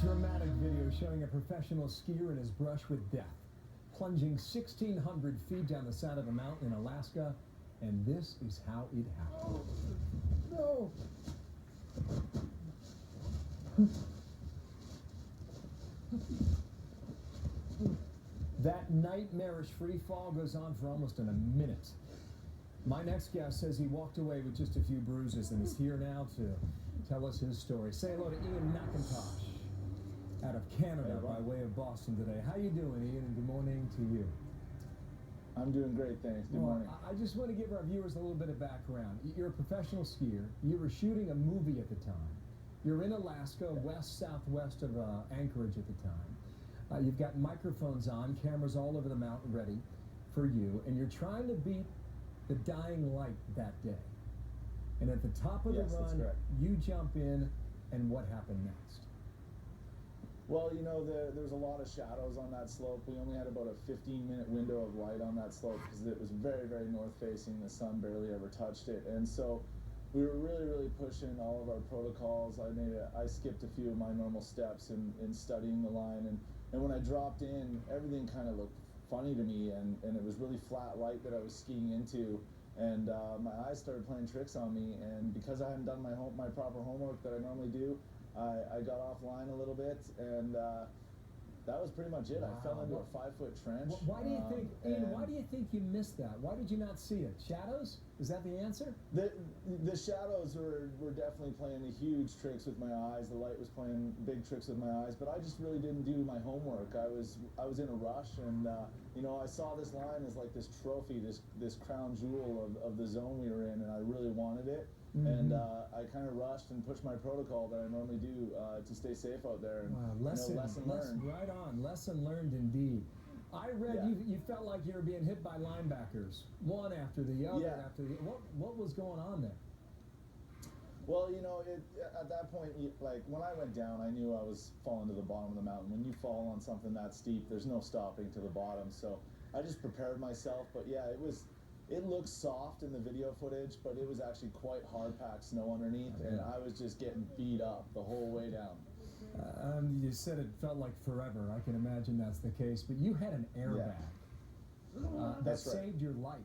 Dramatic video showing a professional skier in his brush with death, plunging 1,600 feet down the side of a mountain in Alaska, and this is how it happened. No! That nightmarish free fall goes on for almost a minute. My next guest says he walked away with just a few bruises and is here now to tell us his story. Say hello to Ian McIntosh out of Canada by way of Boston today. How you doing, Ian? And good morning to you. I'm doing great, thanks. Good morning. I just want to give our viewers a little bit of background. You're a professional skier. You were shooting a movie at the time. You're in Alaska, southwest of Anchorage at the time. You've got microphones on, cameras all over the mountain ready for you, and you're trying to beat the dying light that day. And at the top of the run, you jump in, and what happened next? Well, you know, there's a lot of shadows on that slope. We only had about a 15-minute window of light on that slope because it was very, very north-facing. The sun barely ever touched it. And so we were really, really pushing all of our protocols. I skipped a few of my normal steps in studying the line. And when I dropped in, everything kind of looked funny to me. And it was really flat light that I was skiing into. And my eyes started playing tricks on me. And because I hadn't done my proper homework that I normally do, I got offline a little bit, and that was pretty much it. Wow. I fell into a 5-foot trench. Why do you think, Ian, why do you think you missed that? Why did you not see it? Shadows? Is that the answer? The shadows were definitely playing the huge tricks with my eyes. The light was playing big tricks with my eyes, but I just really didn't do my homework. I was in a rush, and you know, I saw this line as like this trophy, this crown jewel of the zone we were in, and I really wanted it. And I kind of rushed and pushed my protocol that I normally do to stay safe out there. And, wow, lesson learned. Right on, lesson learned indeed. I read you felt like you were being hit by linebackers, one after the other after the. What was going on there? Well, you know, at that point, like when I went down, I knew I was falling to the bottom of the mountain. When you fall on something that steep, there's no stopping to the bottom. So I just prepared myself. But yeah, it looked soft in the video footage, but it was actually quite hard-packed snow underneath, and I was just getting beat up the whole way down. You said it felt like forever. I can imagine that's the case, but you had an airbag that saved your life.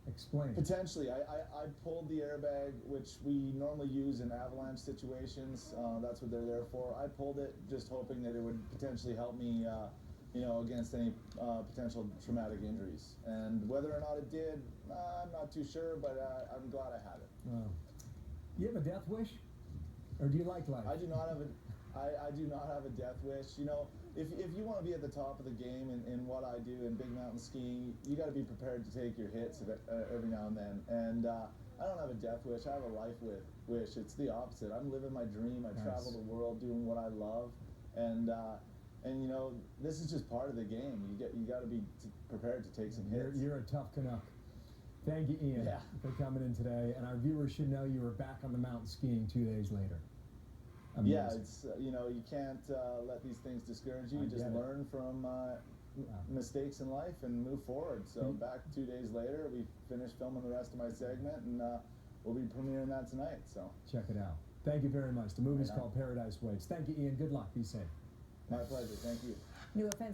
Explain. Potentially. I pulled the airbag, which we normally use in avalanche situations. That's what they're there for. I pulled it just hoping that it would potentially help me you know, against any potential traumatic injuries. And whether or not it did, I'm not too sure, but I'm glad I had it. Wow. You have a death wish? Or do you like life? I do not have I do not have a death wish. You know, if you want to be at the top of the game in what I do in big mountain skiing, you got to be prepared to take your hits every now and then. And I don't have a death wish. I have a life wish. It's the opposite. I'm living my dream. I travel the world doing what I love. And you know, this is just part of the game. You got to be prepared to take some hits. You're a tough Canuck. Thank you, Ian, for coming in today. And our viewers should know you were back on the mountain skiing 2 days later. Amazing. Yeah, it's you know, you can't let these things discourage you. You just learn from mistakes in life and move forward. So back 2 days later, we finished filming the rest of my segment, and we'll be premiering that tonight. So check it out. Thank you very much. The movie's called Paradise Waits. Thank you, Ian. Good luck. Be safe. My pleasure. Thank you. New offense.